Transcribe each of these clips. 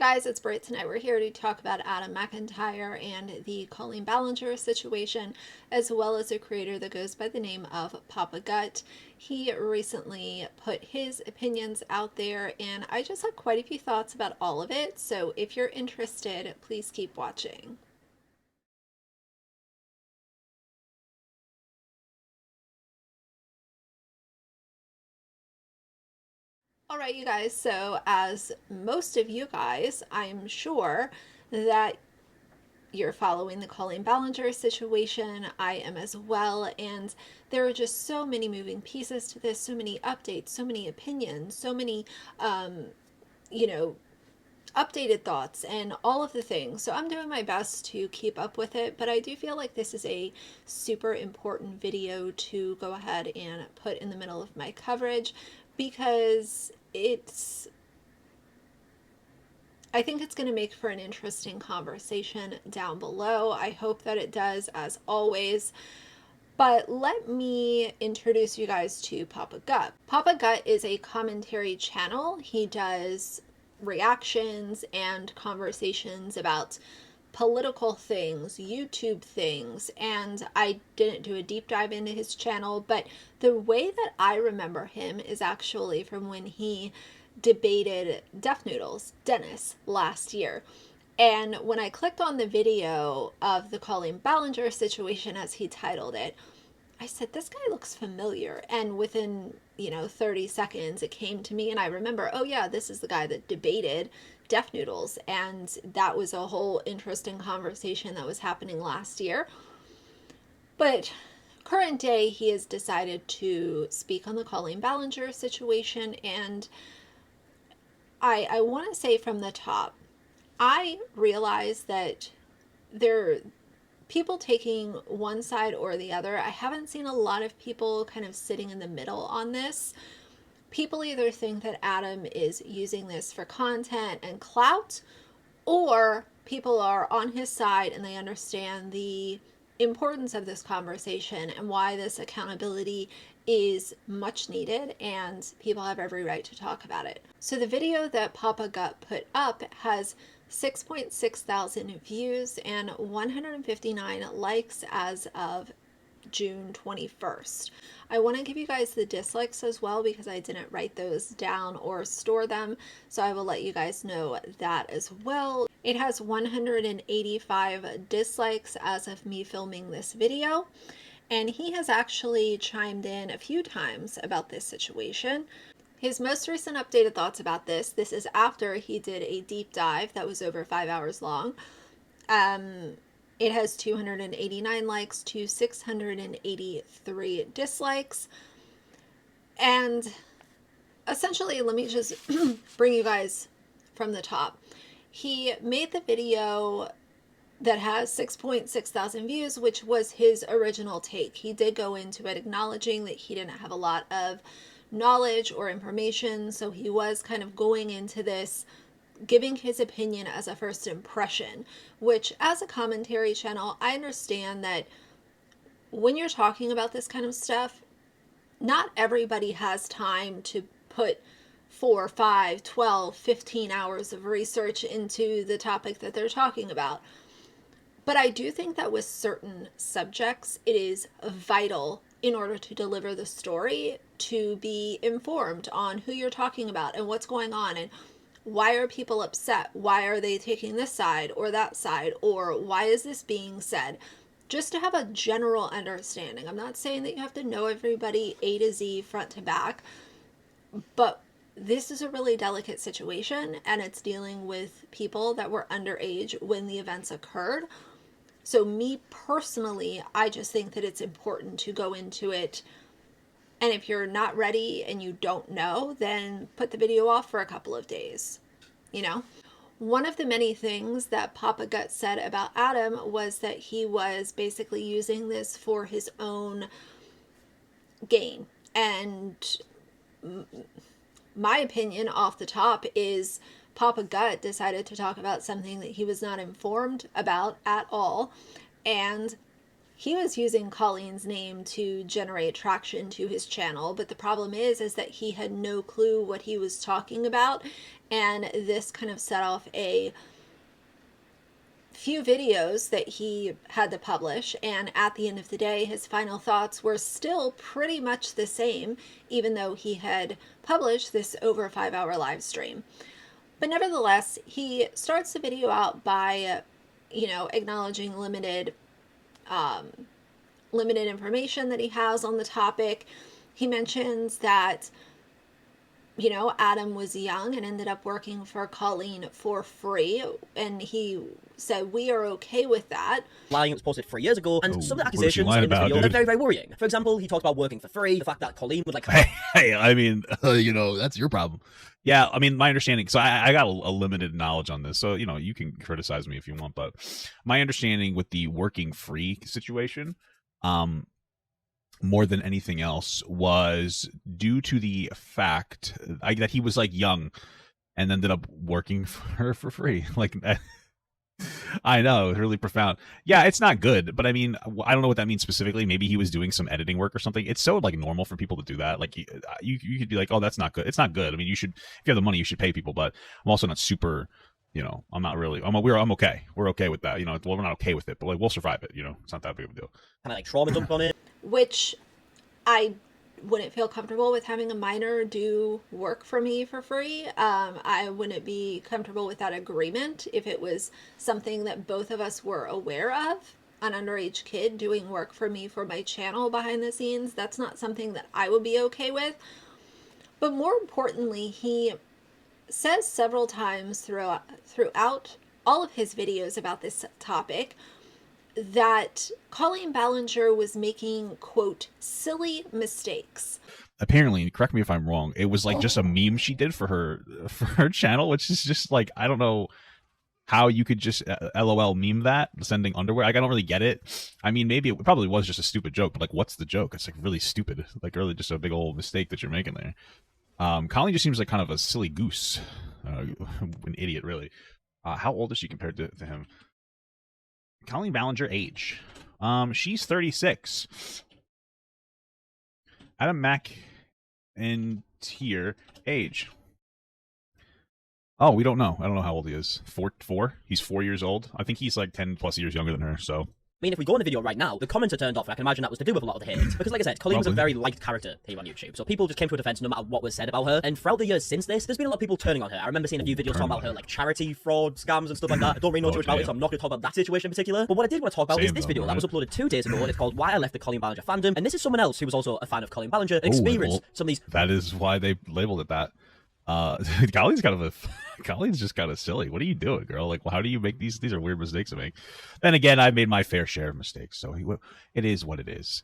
guys, it's Britt. Tonight we're here to talk about Adam McIntyre and the Colleen Ballinger situation, as well as a creator that goes by the name of Papa Gut. He recently put his opinions out there, and I just had quite a few thoughts about all of it. So if you're interested, please keep watching. All right, you guys, so as most of you guys, I'm sure that you're following the Colleen Ballinger situation. I am as well. And there are just so many moving pieces to this, so many updates, so many opinions, so many, you know, updated thoughts and all of the things. So I'm doing my best to keep up with it, but I do feel like this is a super important video to go ahead and put in the middle of my coverage because I think it's going to make for an interesting conversation down below. I hope that it does, as always. But let me introduce you guys to Papa Gut. Papa Gut is a commentary channel. He does reactions and conversations about political things, YouTube things, and I didn't do a deep dive into his channel, but the way that I remember him is actually from when he debated Deaf Noodles, Dennis, last year. And when I clicked on the video of the Colleen Ballinger situation, as he titled it, I said, this guy looks familiar. And within, 30 seconds, it came to me, and I remember, oh yeah, this is the guy that debated Deaf Noodles. And that was a whole interesting conversation that was happening last year. But current day, he has decided to speak on the Colleen Ballinger situation, and I want to say from the top, I realize that there people taking one side or the other. I haven't seen a lot of people kind of sitting in the middle on this. People either think that Adam is using this for content and clout, or people are on his side and they understand the importance of this conversation and why this accountability is much needed and people have every right to talk about it. So the video that Papa Gut put up has 6.6 thousand views and 159 likes as of June 21st. I want to give you guys the dislikes as well because I didn't write those down or store them, so I will let you guys know that as well. It has 185 dislikes as of me filming this video, and he has actually chimed in a few times about this situation. His most recent updated thoughts about this is after he did a deep dive that was over 5 hours long. It has 289 likes to 683 dislikes. And essentially, let me just bring you guys from the top. He made the video that has 6.6 thousand views, which was his original take. He did go into it acknowledging that he didn't have a lot of knowledge or information, so he was kind of going into this giving his opinion as a first impression, which as a commentary channel, I understand that when you're talking about this kind of stuff, not everybody has time to put 4, 5, 12, 15 hours of research into the topic that they're talking about. But I do think that with certain subjects, it is vital in order to deliver the story to be informed on who you're talking about and what's going on and why are people upset? Why are they taking this side or that side? Or why is this being said? Just to have a general understanding. I'm not saying that you have to know everybody A to Z, front to back, but this is a really delicate situation and it's dealing with people that were underage when the events occurred. So me personally, I just think that it's important to go into it. And if you're not ready and you don't know, then put the video off for a couple of days, One of the many things that Papa Gut said about Adam was that he was basically using this for his own gain. And my opinion off the top is Papa Gut decided to talk about something that he was not informed about at all. And he was using Colleen's name to generate traction to his channel, but the problem is that he had no clue what he was talking about, and this kind of set off a few videos that he had to publish, and at the end of the day his final thoughts were still pretty much the same, even though he had published this over 5-hour live stream. But nevertheless, he starts the video out by acknowledging limited information that he has on the topic. He mentions that Adam was young and ended up working for Colleen for free, and he said we are okay with that. Lying, it was posted 3 years ago, and some of the accusations in this video are very, very worrying. For example, he talked about working for free, the fact that Colleen would like... Hey, I mean, that's your problem. Yeah, I mean, my understanding, so I got a limited knowledge on this, so, you can criticize me if you want, but my understanding with the working free situation, more than anything else, was due to the fact that he was like young and ended up working for her for free. Like, I know, really profound. Yeah, it's not good, but I mean, I don't know what that means specifically. Maybe he was doing some editing work or something. It's so like normal for people to do that. Like you could be like, oh, that's not good. It's not good. I mean, you should, if you have the money, you should pay people. But I'm also not super. I'm not really. I'm okay. We're okay with that. Well, we're not okay with it, but like we'll survive it. It's not that big of a deal. Kind of like trauma dumped on it, which I wouldn't feel comfortable with having a minor do work for me for free. I wouldn't be comfortable with that agreement if it was something that both of us were aware of. An underage kid doing work for me for my channel behind the scenes, that's not something that I would be okay with. But more importantly, he says several times throughout all of his videos about this topic that Colleen Ballinger was making, quote, silly mistakes. Apparently, correct me if I'm wrong, it was like just a meme she did for her channel, which is just like, I don't know how you could just LOL meme that, sending underwear. Like, I don't really get it. I mean, maybe it probably was just a stupid joke, but like, what's the joke? It's like really stupid. Like, really just a big old mistake that you're making there. Colleen just seems like kind of a silly goose. An idiot, really. How old is she compared to him? Colleen Ballinger age. She's 36. Adam McIntyre age. Oh, we don't know. I don't know how old he is. Four? He's 4 years old. I think he's like 10 plus years younger than her, so. I mean, if we go in the video right now, the comments are turned off, and I can imagine that was to do with a lot of the hate. Because like I said, Colleen was a very liked character here on YouTube, so people just came to her defense no matter what was said about her. And throughout the years since this, there's been a lot of people turning on her. I remember seeing a few videos talking about her, like charity fraud scams and stuff like that. I don't really know too much about it, so I'm not going to talk about that situation in particular. But what I did want to talk about is this video that was uploaded 2 days ago, and it's called Why I Left the Colleen Ballinger Fandom. And this is someone else who was also a fan of Colleen Ballinger and experienced some of these... That is why they labeled it that. Colleen's Colleen's just kind of silly. What are you doing, girl? Like, well, how do you make these are weird mistakes to make. Then again, I've made my fair share of mistakes, so it is what it is.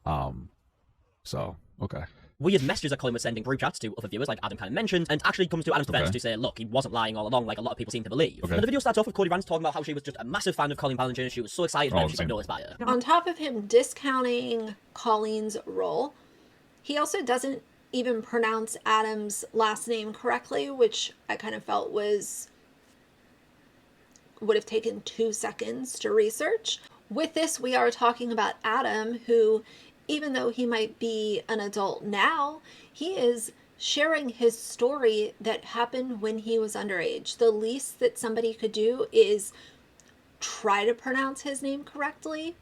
So okay. Weird messages that Colleen was sending group chats to other viewers, like Adam kind of mentioned, and actually comes to Adam's defense to say, look, he wasn't lying all along, like a lot of people seem to believe. And the video starts off with Cody Rance talking about how she was just a massive fan of Colleen Ballinger, and she was so excited when she's like noticed by her. On top of him discounting Colleen's role, he also doesn't even pronounce Adam's last name correctly, which I kind of felt would have taken 2 seconds to research. With this, we are talking about Adam, who, even though he might be an adult now, he is sharing his story that happened when he was underage. The least that somebody could do is try to pronounce his name correctly.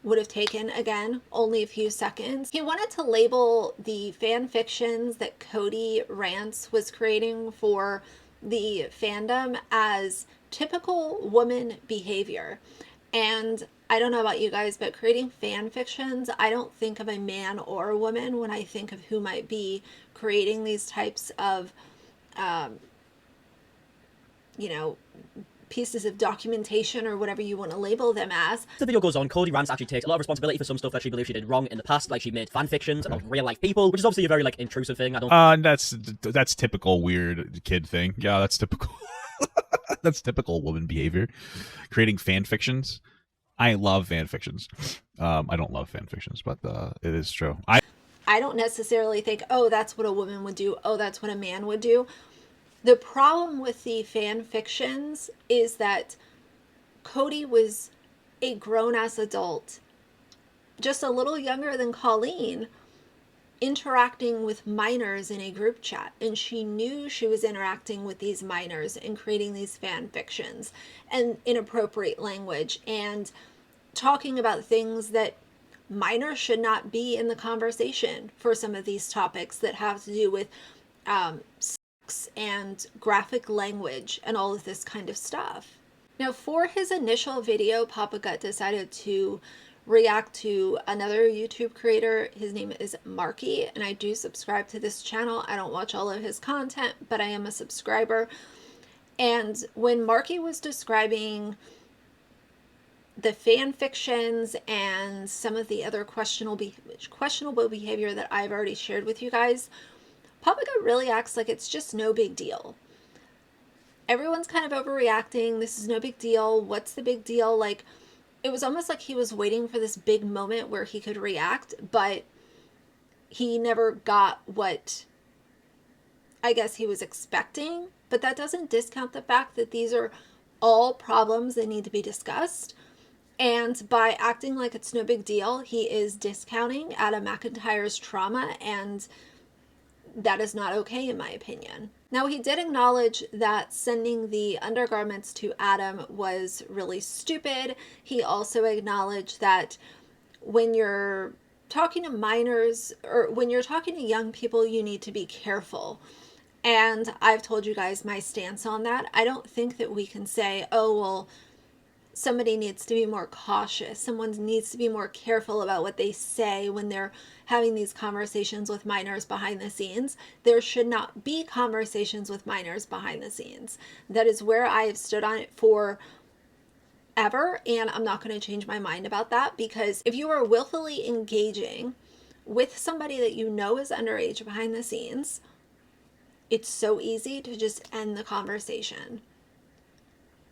Would have taken, again, only a few seconds. He wanted to label the fan fictions that Cody Rance was creating for the fandom as typical woman behavior. And I don't know about you guys, but creating fan fictions, I don't think of a man or a woman when I think of who might be creating these types of, pieces of documentation or whatever you want to label them as. The video goes on, Cody Rance actually takes a lot of responsibility for some stuff that she believes she did wrong in the past, like she made fan fictions about real life people, which is obviously a very intrusive thing. I don't that's typical weird kid thing. Yeah, that's typical. That's typical woman behavior. Creating fan fictions. I love fan fictions. I don't love fan fictions, but it is true. I don't necessarily think, oh, that's what a woman would do. Oh, that's what a man would do. The problem with the fan fictions is that Cody was a grown-ass adult just a little younger than Colleen, interacting with minors in a group chat, and she knew she was interacting with these minors and creating these fan fictions and inappropriate language and talking about things that minors should not be in the conversation for some of these topics that have to do with sex and graphic language and all of this kind of stuff. Now, for his initial video, Papa Gut decided to react to another YouTube creator. His name is Marky, and I do subscribe to this channel. I don't watch all of his content, but I am a subscriber. And when Marky was describing the fan fictions and some of the other questionable behavior that I've already shared with you guys, Papa Gut really acts like it's just no big deal. Everyone's kind of overreacting. This is no big deal. What's the big deal? Like, it was almost like he was waiting for this big moment where he could react, but he never got what I guess he was expecting. But that doesn't discount the fact that these are all problems that need to be discussed. And by acting like it's no big deal, he is discounting Adam McIntyre's trauma, and that is not okay in my opinion. Now, he did acknowledge that sending the undergarments to Adam was really stupid. He also acknowledged that when you're talking to minors or when you're talking to young people, you need to be careful. And I've told you guys my stance on that. I don't think that we can say, oh, well, somebody needs to be more cautious. Someone needs to be more careful about what they say when they're having these conversations with minors behind the scenes. There should not be conversations with minors behind the scenes. That is where I have stood on it forever, and I'm not going to change my mind about that, because if you are willfully engaging with somebody that you know is underage behind the scenes, it's so easy to just end the conversation.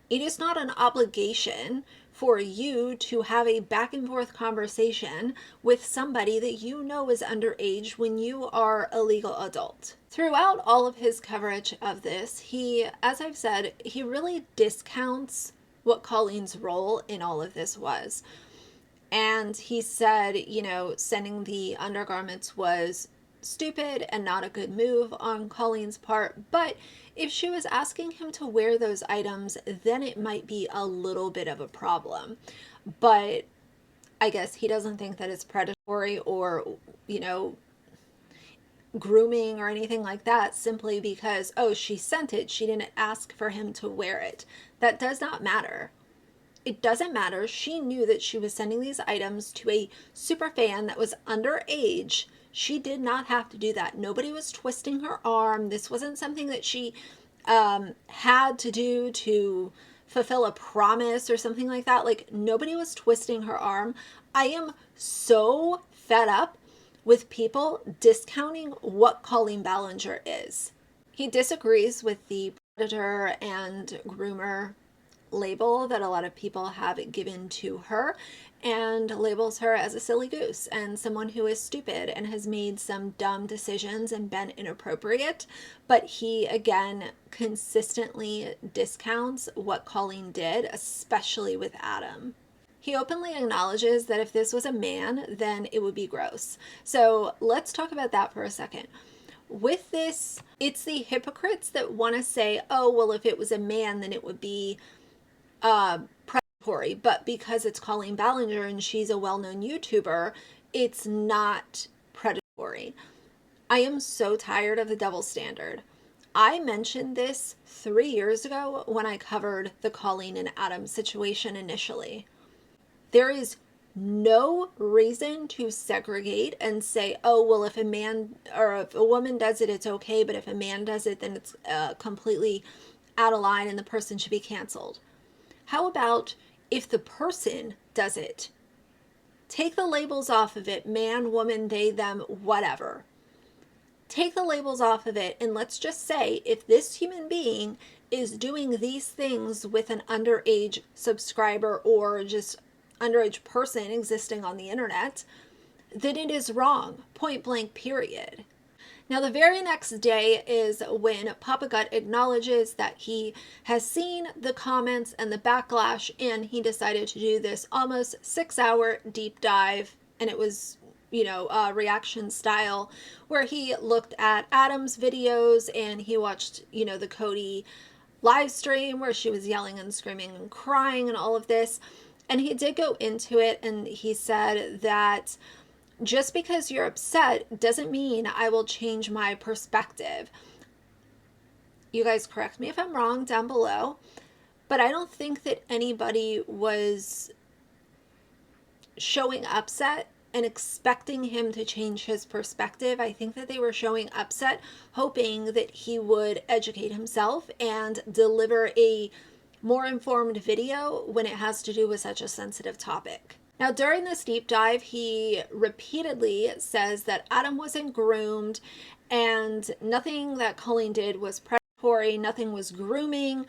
It is not an obligation for you to have a back and forth conversation with somebody that you know is underage when you are a legal adult. Throughout all of his coverage of this, he, as I've said, he really discounts what Colleen's role in all of this was. And he said, you know, sending the undergarments was stupid and not a good move on Colleen's part, but if she was asking him to wear those items, then it might be a little bit of a problem. But I guess he doesn't think that it's predatory or, you know, grooming or anything like that, simply because, oh, she sent it, she didn't ask for him to wear it. That does not matter. It doesn't matter. She knew that she was sending these items to a super fan that was underage. She did not have to do that. Nobody was twisting her arm. This wasn't something that she had to do to fulfill a promise or something like that. Like, nobody was twisting her arm. I am so fed up with people discounting what Colleen Ballinger is. He disagrees with the predator and groomer label that a lot of people have given to her, and labels her as a silly goose and someone who is stupid and has made some dumb decisions and been inappropriate. But he, again, consistently discounts what Colleen did, especially with Adam. He openly acknowledges that if this was a man, then it would be gross. So let's talk about that for a second. With this, it's the hypocrites that want to say, oh, well, if it was a man, then it would be predatory, but because it's Colleen Ballinger and she's a well-known YouTuber, it's not predatory. I am so tired of the double standard. I mentioned this 3 years ago when I covered the Colleen and Adam situation initially. There is no reason to segregate and say, oh, well, if a man or if a woman does it, it's okay, but if a man does it, then it's completely out of line and the person should be canceled. How about if the person does it? Take the labels off of it, man, woman, they, them, whatever. Take the labels off of it, and let's just say if this human being is doing these things with an underage subscriber or just underage person existing on the internet, then it is wrong, point blank, period. Now, the very next day is when Papa Gut acknowledges that he has seen the comments and the backlash, and he decided to do this almost 6-hour deep dive and it was, reaction style, where he looked at Adam's videos and he watched, the Cody live stream where she was yelling and screaming and crying and all of this. And he did go into it, and he said that just because you're upset doesn't mean I will change my perspective. You guys correct me if I'm wrong down below, but I don't think that anybody was showing upset and expecting him to change his perspective. I think that they were showing upset, hoping that he would educate himself and deliver a more informed video when it has to do with such a sensitive topic. Now, during this deep dive, he repeatedly says that Adam wasn't groomed and nothing that Colleen did was predatory, nothing was grooming,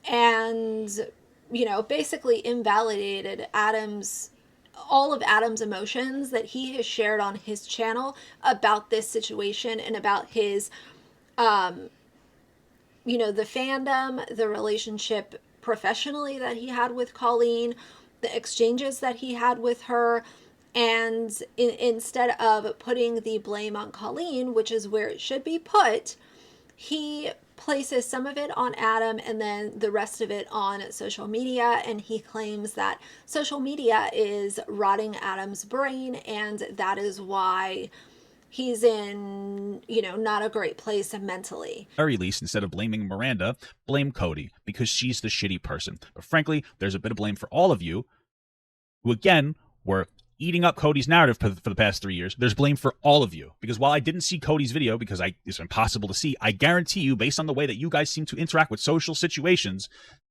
and, basically invalidated all of Adam's emotions that he has shared on his channel about this situation and about his, the fandom, the relationship professionally that he had with Colleen, the exchanges that he had with her. And instead of putting the blame on Colleen, which is where it should be put, he places some of it on Adam and then the rest of it on social media. And he claims that social media is rotting Adam's brain, and that is why he's in, not a great place mentally. Very least, instead of blaming Miranda, blame Cody, because she's the shitty person. But frankly, there's a bit of blame for all of you who, again, were eating up Cody's narrative for the past 3 years. There's blame for all of you, because while I didn't see Cody's video because it's impossible to see, I guarantee you, based on the way that you guys seem to interact with social situations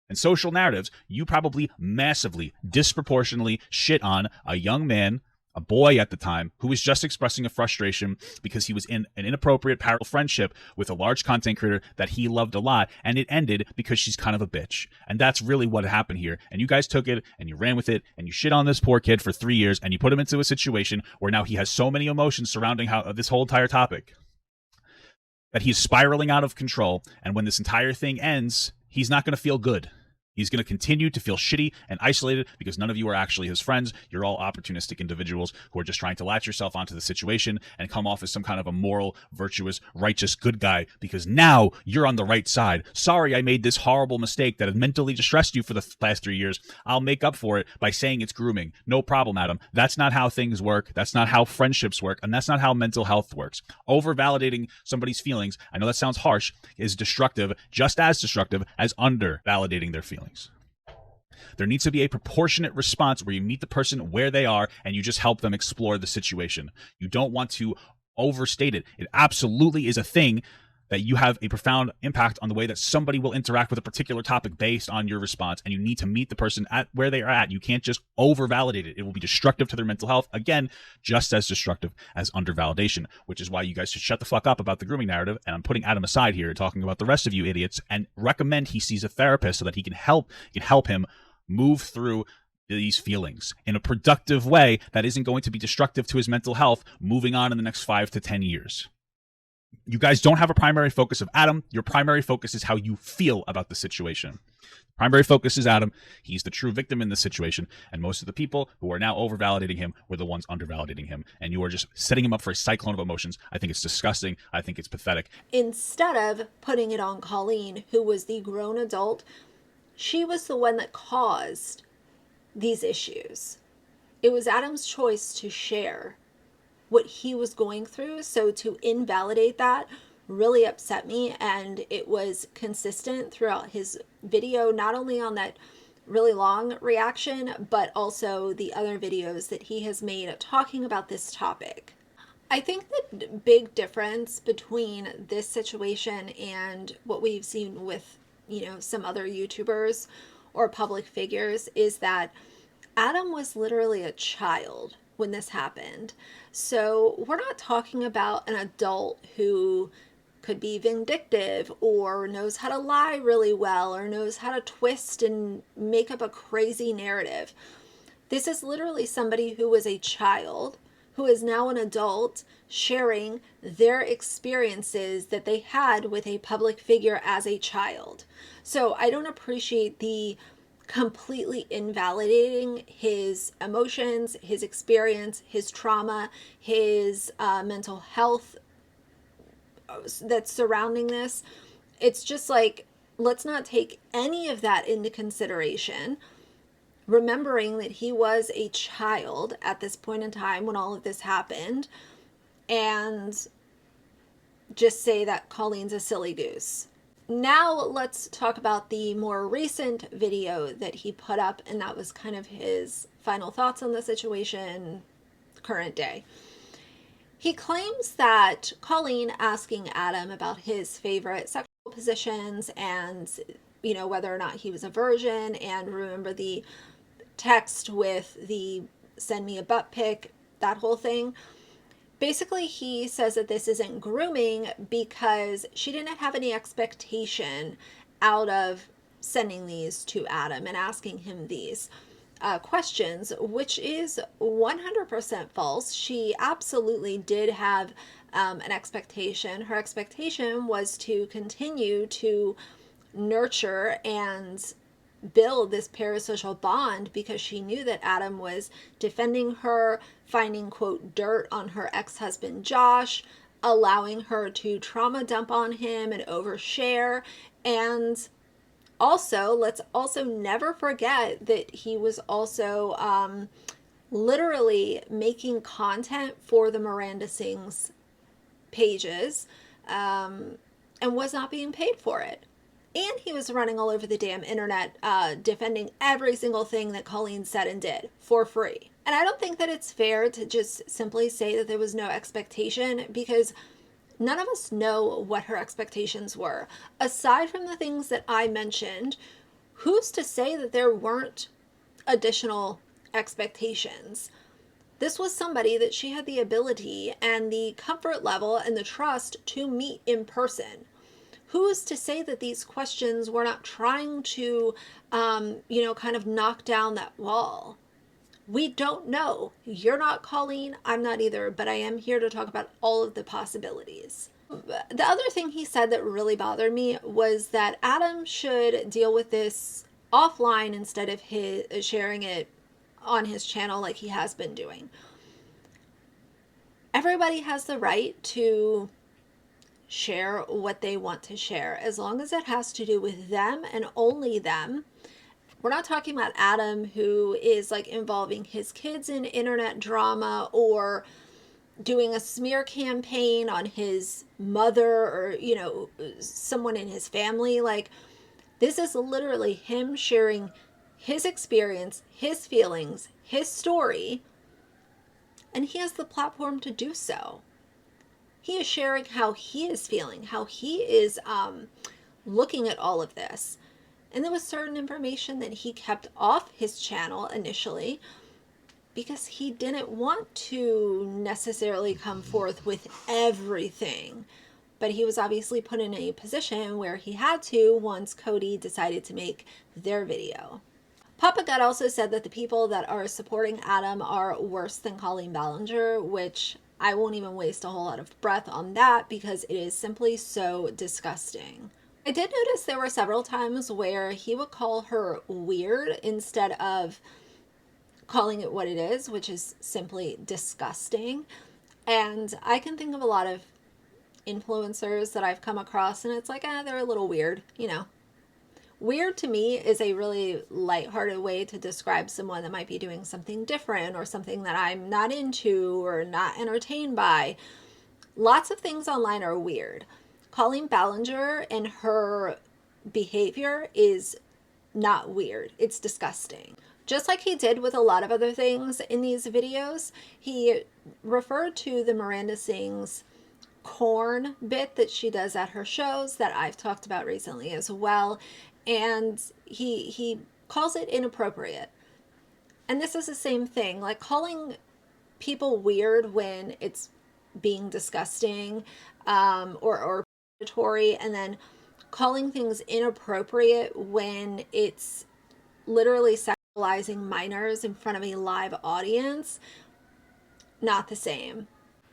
and social narratives, you probably massively, disproportionately shit on a young man, a boy at the time, who was just expressing a frustration because he was in an inappropriate parallel friendship with a large content creator that he loved a lot, and it ended because she's kind of a bitch. And that's really what happened here. And you guys took it and you ran with it and you shit on this poor kid for 3 years, and you put him into a situation where now he has so many emotions surrounding this whole entire topic that he's spiraling out of control. And when this entire thing ends, he's not going to feel good. He's going to continue to feel shitty and isolated because none of you are actually his friends. You're all opportunistic individuals who are just trying to latch yourself onto the situation and come off as some kind of a moral, virtuous, righteous, good guy because now you're on the right side. Sorry, I made this horrible mistake that has mentally distressed you for the past 3 years. I'll make up for it by saying it's grooming. No problem, Adam. That's not how things work. That's not how friendships work. And that's not how mental health works. Over-validating somebody's feelings, I know that sounds harsh, is destructive, just as destructive as under-validating their feelings. There needs to be a proportionate response where you meet the person where they are and you just help them explore the situation. You don't want to overstate it. It absolutely is a thing that you have a profound impact on the way that somebody will interact with a particular topic based on your response, and you need to meet the person at where they are at. You can't just over-validate it. It will be destructive to their mental health. Again, just as destructive as under-validation, which is why you guys should shut the fuck up about the grooming narrative. And I'm putting Adam aside here, talking about the rest of you idiots, and recommend he sees a therapist so that he can help him move through these feelings in a productive way that isn't going to be destructive to his mental health moving on in the next 5 to 10 years. You guys don't have a primary focus of Adam. Your primary focus is how you feel about the situation. Primary focus is Adam. He's the true victim in this situation, and most of the people who are now over-validating him were the ones under-validating him, and you are just setting him up for a cyclone of emotions. I think it's disgusting. I think it's pathetic. Instead of putting it on Colleen, who was the grown adult, she was the one that caused these issues. It was Adam's choice to share what he was going through, so to invalidate that really upset me, and it was consistent throughout his video, not only on that really long reaction, but also the other videos that he has made talking about this topic. I think the big difference between this situation and what we've seen with, some other YouTubers or public figures is that Adam was literally a child when this happened. So we're not talking about an adult who could be vindictive or knows how to lie really well or knows how to twist and make up a crazy narrative. This is literally somebody who was a child, who is now an adult, sharing their experiences that they had with a public figure as a child. So I don't appreciate the completely invalidating his emotions, his experience, his trauma, his mental health that's surrounding this. It's just like, let's not take any of that into consideration, remembering that he was a child at this point in time when all of this happened, and just say that Colleen's a silly goose. Now let's talk about the more recent video that he put up, and that was kind of his final thoughts on the situation, current day. He claims that Colleen asking Adam about his favorite sexual positions and, you know, whether or not he was a virgin, and remember the text with the send me a butt pic, that whole thing. Basically, he says that this isn't grooming because she didn't have any expectation out of sending these to Adam and asking him these questions, which is 100% false. She absolutely did have an expectation. Her expectation was to continue to nurture and build this parasocial bond because she knew that Adam was defending her, finding, quote, dirt on her ex-husband Josh, allowing her to trauma dump on him and overshare. And also, let's also never forget that he was also literally making content for the Miranda Sings pages and was not being paid for it. And he was running all over the damn internet defending every single thing that Colleen said and did for free. And I don't think that it's fair to just simply say that there was no expectation, because none of us know what her expectations were. Aside from the things that I mentioned, who's to say that there weren't additional expectations? This was somebody that she had the ability and the comfort level and the trust to meet in person. Who's to say that these questions were not trying to, kind of knock down that wall? We don't know. You're not Colleen, I'm not either, but I am here to talk about all of the possibilities. The other thing he said that really bothered me was that Adam should deal with this offline instead of sharing it on his channel like he has been doing. Everybody has the right to share what they want to share, as long as it has to do with them and only them. We're not talking about Adam, who is like involving his kids in internet drama or doing a smear campaign on his mother or, someone in his family. Like, this is literally him sharing his experience, his feelings, his story, and he has the platform to do so. He is sharing how he is feeling, how he is looking at all of this. And there was certain information that he kept off his channel initially because he didn't want to necessarily come forth with everything. But he was obviously put in a position where he had to once Cody decided to make their video. Papa God also said that the people that are supporting Adam are worse than Colleen Ballinger, which I won't even waste a whole lot of breath on that because it is simply so disgusting. I did notice there were several times where he would call her weird instead of calling it what it is, which is simply disgusting. And I can think of a lot of influencers that I've come across and it's like, they're a little weird, Weird to me is a really lighthearted way to describe someone that might be doing something different or something that I'm not into or not entertained by. Lots of things online are weird. Colleen Ballinger and her behavior is not weird. It's disgusting. Just like he did with a lot of other things in these videos, he referred to the Miranda Sings corn bit that she does at her shows that I've talked about recently as well. And he calls it inappropriate. And this is the same thing, like calling people weird when it's being disgusting or predatory, and then calling things inappropriate when it's literally sexualizing minors in front of a live audience. Not the same.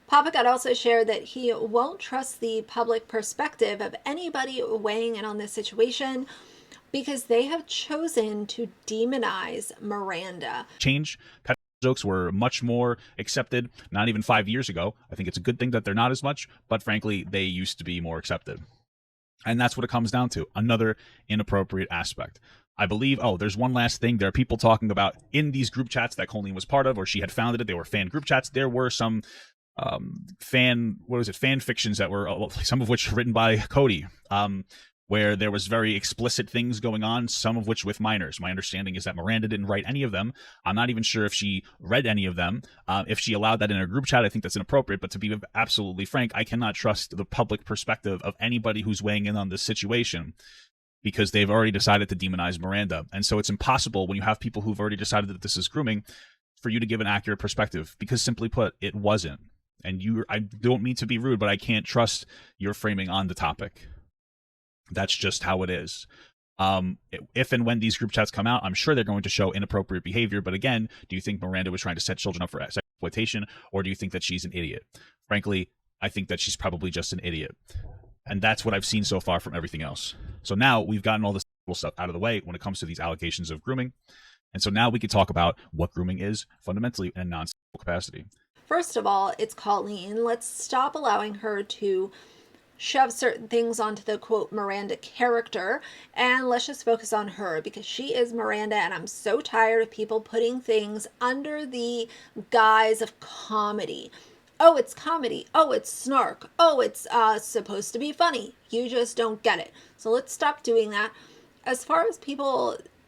Papa God also shared that he won't trust the public perspective of anybody weighing in on this situation because they have chosen to demonize Miranda. Change. Pet jokes were much more accepted not even 5 years ago. I think it's a good thing that they're not as much, but frankly, they used to be more accepted. And that's what it comes down to. Another inappropriate aspect. I believe, there's one last thing. There are people talking about in these group chats that Colleen was part of, or she had founded it. They were fan group chats. There were some fan fictions that were, some of which written by Cody, where there was very explicit things going on, some of which with minors. My understanding is that Miranda didn't write any of them. I'm not even sure if she read any of them. If she allowed that in a group chat, I think that's inappropriate. But to be absolutely frank, I cannot trust the public perspective of anybody who's weighing in on this situation, because they've already decided to demonize Miranda. And so it's impossible when you have people who've already decided that this is grooming for you to give an accurate perspective, because simply put, it wasn't. And I don't mean to be rude, but I can't trust your framing on the topic. That's just how it is. If and when these group chats come out, I'm sure they're going to show inappropriate behavior. But again, do you think Miranda was trying to set children up for exploitation, or do you think that she's an idiot? Frankly, I think that she's probably just an idiot. And that's what I've seen so far from everything else. So now we've gotten all this stuff out of the way when it comes to these allegations of grooming. And so now we can talk about what grooming is fundamentally in a non-sexual capacity. First of all, it's Colleen. Let's stop allowing her to shove certain things onto the quote Miranda character, and let's just focus on her, because she is Miranda, and I'm so tired of people putting things under the guise of comedy. Oh, it's comedy. Oh, it's snark. Oh, it's supposed to be funny. You just don't get it. So let's stop doing that. As far as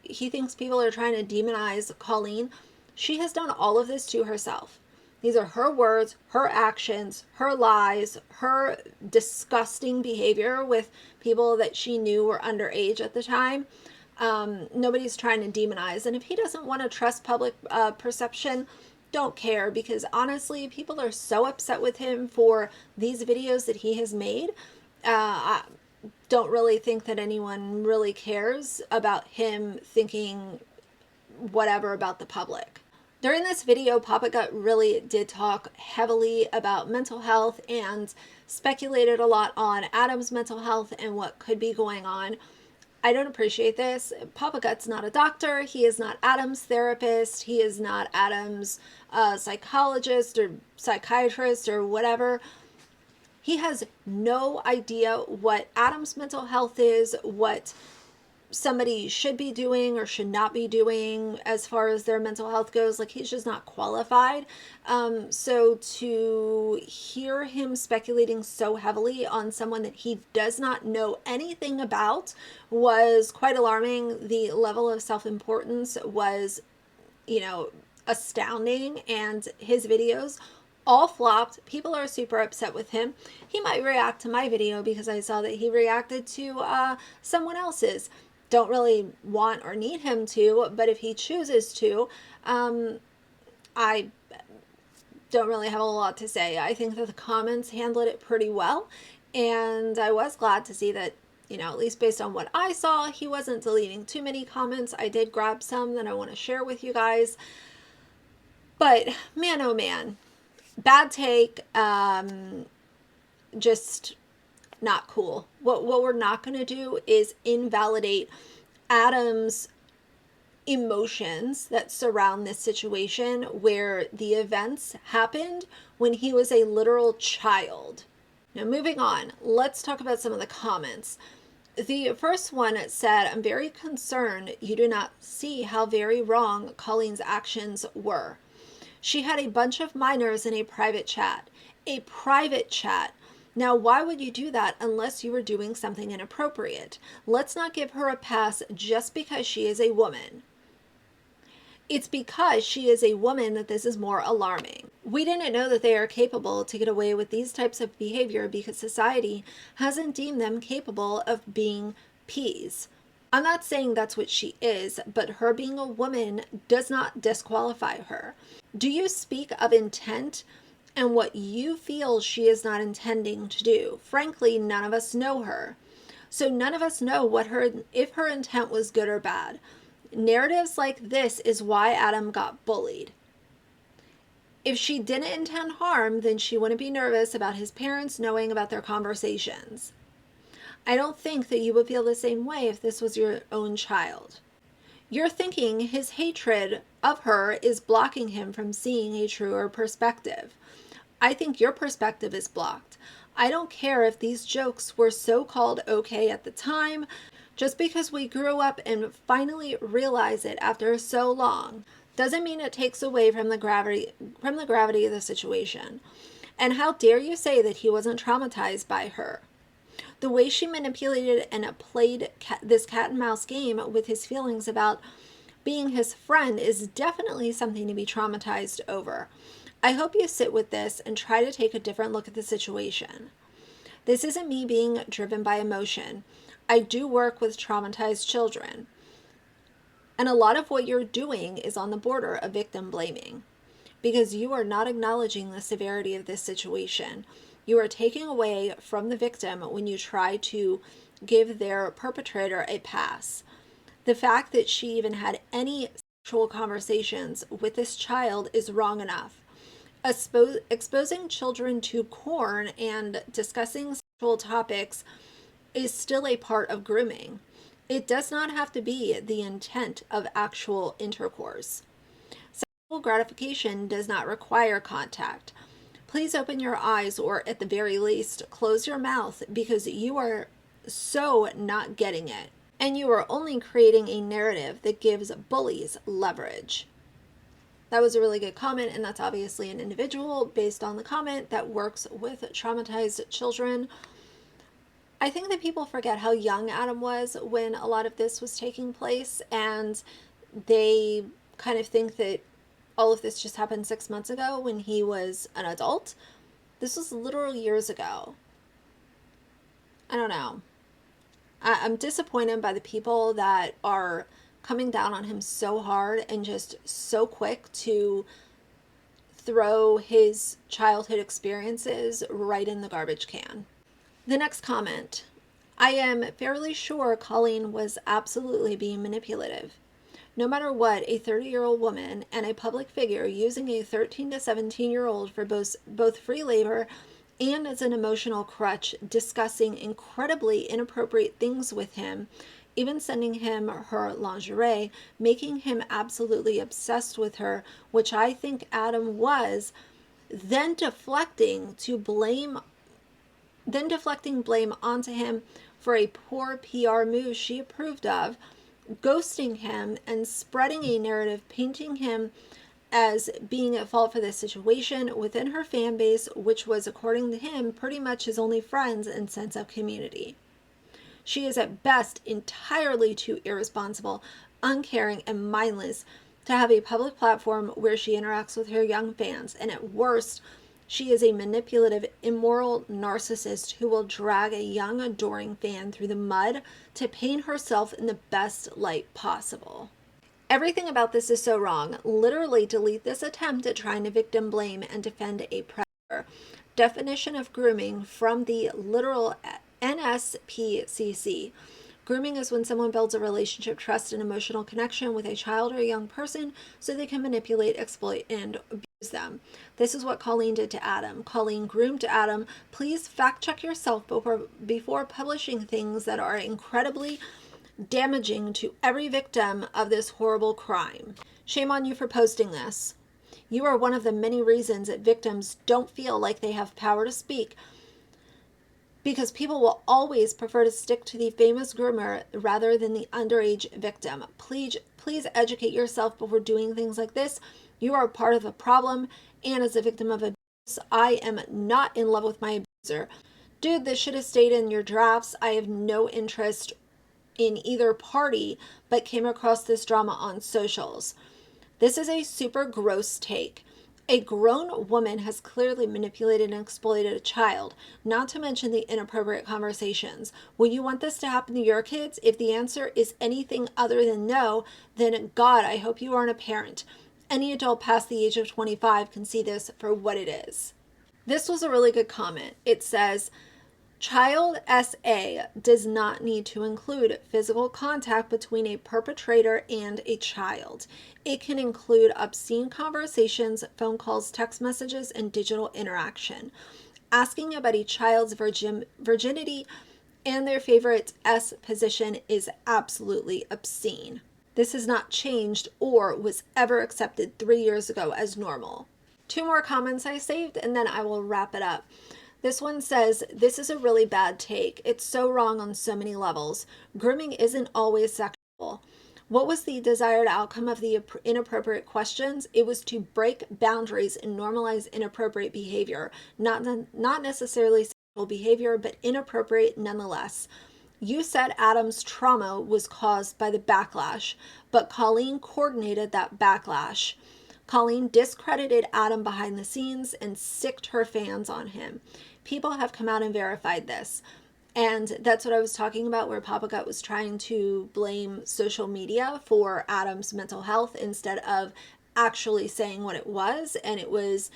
he thinks people are trying to demonize Colleen, she has done all of this to herself. These are her words, her actions, her lies, her disgusting behavior with people that she knew were underage at the time. Nobody's trying to demonize. And if he doesn't want to trust public perception, don't care, because honestly, people are so upset with him for these videos that he has made. I don't really think that anyone really cares about him thinking whatever about the public. During this video, Papa Gut really did talk heavily about mental health and speculated a lot on Adam's mental health and what could be going on. I don't appreciate this. Papa Gut's not a doctor. He is not Adam's therapist. He is not Adam's psychologist or psychiatrist or whatever. He has no idea what Adam's mental health is, what somebody should be doing or should not be doing as far as their mental health goes. Like, he's just not qualified. So to hear him speculating so heavily on someone that he does not know anything about was quite alarming. The level of self-importance was, astounding, and his videos all flopped. People are super upset with him. He might react to my video because I saw that he reacted to someone else's. Don't really want or need him to, but if he chooses to, I don't really have a lot to say. I think that the comments handled it pretty well, and I was glad to see that, at least based on what I saw, he wasn't deleting too many comments. I did grab some that I want to share with you guys, but man, oh man, bad take, just not cool. What we're not going to do is invalidate Adam's emotions that surround this situation, where the events happened when he was a literal child. Now, moving on, let's talk about some of the comments. The first one said, "I'm very concerned you do not see how very wrong Colleen's actions were. She had a bunch of minors in a private chat. A private chat. Now, why would you do that unless you were doing something inappropriate? Let's not give her a pass just because she is a woman. It's because she is a woman that this is more alarming. We didn't know that they are capable to get away with these types of behavior because society hasn't deemed them capable of being peas. I'm not saying that's what she is, but her being a woman does not disqualify her. Do you speak of intent and what you feel she is not intending to do? Frankly, none of us know her. So none of us know if her intent was good or bad. Narratives like this is why Adam got bullied. If she didn't intend harm, then she wouldn't be nervous about his parents knowing about their conversations. I don't think that you would feel the same way if this was your own child. You're thinking his hatred of her is blocking him from seeing a truer perspective. I think your perspective is blocked. I don't care if these jokes were so-called okay at the time. Just because we grew up and finally realize it after so long doesn't mean it takes away from the gravity of the situation. And how dare you say that he wasn't traumatized by her? The way she manipulated and played this cat and mouse game with his feelings about being his friend is definitely something to be traumatized over. I hope you sit with this and try to take a different look at the situation. This isn't me being driven by emotion. I do work with traumatized children. And a lot of what you're doing is on the border of victim blaming, because you are not acknowledging the severity of this situation. You are taking away from the victim when you try to give their perpetrator a pass. The fact that she even had any sexual conversations with this child is wrong enough. Exposing children to porn and discussing sexual topics is still a part of grooming. It does not have to be the intent of actual intercourse. Sexual gratification does not require contact. Please open your eyes, or at the very least, close your mouth, because you are so not getting it. And you are only creating a narrative that gives bullies leverage. That was a really good comment, and that's obviously an individual based on the comment that works with traumatized children. I think that people forget how young Adam was when a lot of this was taking place, and they kind of think that all of this just happened 6 months ago when he was an adult. This was literal years ago. I don't know. I'm disappointed by the people that are coming down on him so hard and just so quick to throw his childhood experiences right in the garbage can. The next comment. I am fairly sure Colleen was absolutely being manipulative. No matter what, a 30-year-old woman and a public figure using a 13 to 17-year-old for both free labor and as an emotional crutch, discussing incredibly inappropriate things with him, even sending him her lingerie, making him absolutely obsessed with her, which I think Adam was, then deflecting blame onto him for a poor PR move she approved of, ghosting him and spreading a narrative painting him as being at fault for this situation within her fan base, which was, according to him, pretty much his only friends and sense of community. She is at best entirely too irresponsible, uncaring, and mindless to have a public platform where she interacts with her young fans, and at worst, she is a manipulative, immoral narcissist who will drag a young, adoring fan through the mud to paint herself in the best light possible. Everything about this is so wrong. Literally delete this attempt at trying to victim blame and defend a predator. Definition of grooming from the literal NSPCC. Grooming is when someone builds a relationship, trust, and emotional connection with a child or a young person so they can manipulate, exploit, and abuse them. This is what Colleen did to Adam. Colleen groomed Adam. Please fact check yourself before publishing things that are incredibly damaging to every victim of this horrible crime. Shame on you for posting this. You are one of the many reasons that victims don't feel like they have power to speak, because people will always prefer to stick to the famous groomer rather than the underage victim. Please educate yourself before doing things like this. You are part of the problem, and as a victim of abuse, I am not in love with my abuser. Dude, this should have stayed in your drafts. I have no interest in either party, but came across this drama on socials. This is a super gross take. A grown woman has clearly manipulated and exploited a child, not to mention the inappropriate conversations. Will you want this to happen to your kids? If the answer is anything other than no, then God, I hope you aren't a parent. Any adult past the age of 25 can see this for what it is. This was a really good comment. It says, Child SA does not need to include physical contact between a perpetrator and a child. It can include obscene conversations, phone calls, text messages, and digital interaction. Asking about a child's virginity and their favorite S position is absolutely obscene. This has not changed or was ever accepted 3 years ago as normal. 2 more comments I saved and then I will wrap it up. This one says, this is a really bad take. It's so wrong on so many levels. Grooming isn't always sexual. What was the desired outcome of the inappropriate questions? It was to break boundaries and normalize inappropriate behavior, not necessarily sexual behavior, but inappropriate nonetheless. You said Adam's trauma was caused by the backlash, but Colleen coordinated that backlash. Colleen discredited Adam behind the scenes and sicked her fans on him. People have come out and verified this. And that's what I was talking about, where Papa Gut was trying to blame social media for Adam's mental health instead of actually saying what it was. And it was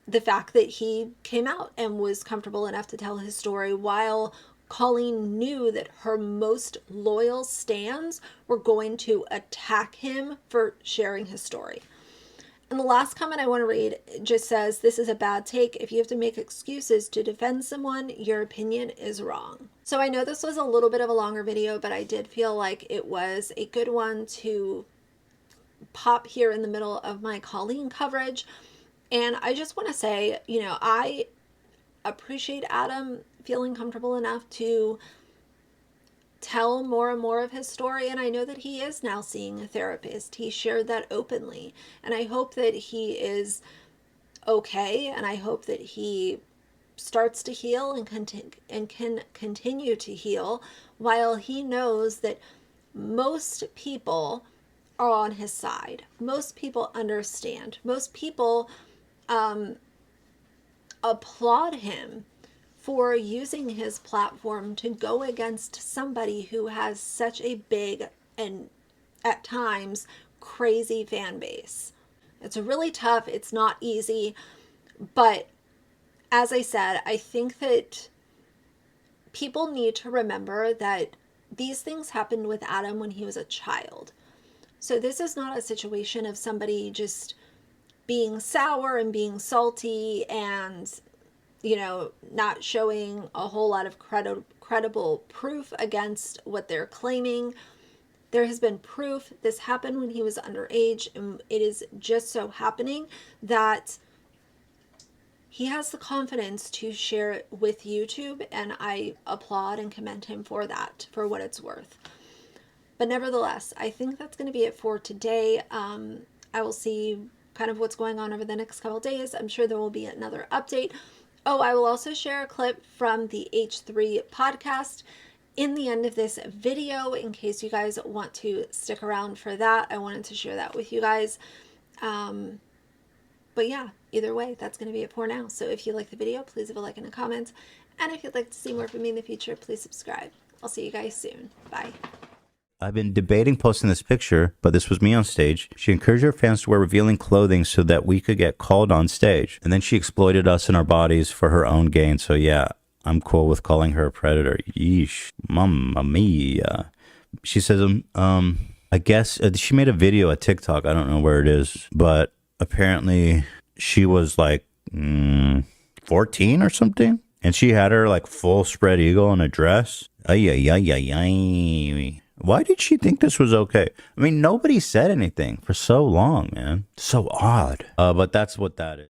the fact that he came out and was comfortable enough to tell his story, while Colleen knew that her most loyal stans were going to attack him for sharing his story. And the last comment I want to read just says, this is a bad take. If you have to make excuses to defend someone, your opinion is wrong. So I know this was a little bit of a longer video, but I did feel like it was a good one to pop here in the middle of my Colleen coverage. And I just want to say, you know, I appreciate Adam feeling comfortable enough to tell more and more of his story, and I know that he is now seeing a therapist. He shared that openly, and I hope that he is okay, and I hope that he starts to heal and can continue to heal, while he knows that most people are on his side. Most people understand. Most people applaud him for using his platform to go against somebody who has such a big and at times crazy fan base. It's really tough. It's not easy. But as I said, I think that people need to remember that these things happened with Adam when he was a child. So this is not a situation of somebody just being sour and being salty and, you know, not showing a whole lot of credible proof against what they're claiming. There has been proof this happened when he was underage, and it is just so happening that he has the confidence to share it with YouTube, and I applaud and commend him for that, for what it's worth. But nevertheless, I think that's going to be it for today. I will see kind of what's going on over the next couple days. I'm sure there will be another update. Oh, I will also share a clip from the H3 podcast in the end of this video in case you guys want to stick around for that. I wanted to share that with you guys. But yeah, either way, that's going to be it for now. So if you like the video, please leave a like and a comment. And if you'd like to see more from me in the future, please subscribe. I'll see you guys soon. Bye. I've been debating posting this picture, but this was me on stage. She encouraged her fans to wear revealing clothing so that we could get called on stage. And then she exploited us and our bodies for her own gain. So yeah, I'm cool with calling her a predator. Yeesh. Mamma mia. She says, I guess she made a video at TikTok. I don't know where it is, but apparently she was like 14 or something. And she had her like full spread eagle in a dress. Ay, ay, ay, ay, ay. Why did she think this was okay? I mean, nobody said anything for so long, man. So odd. But that's what that is.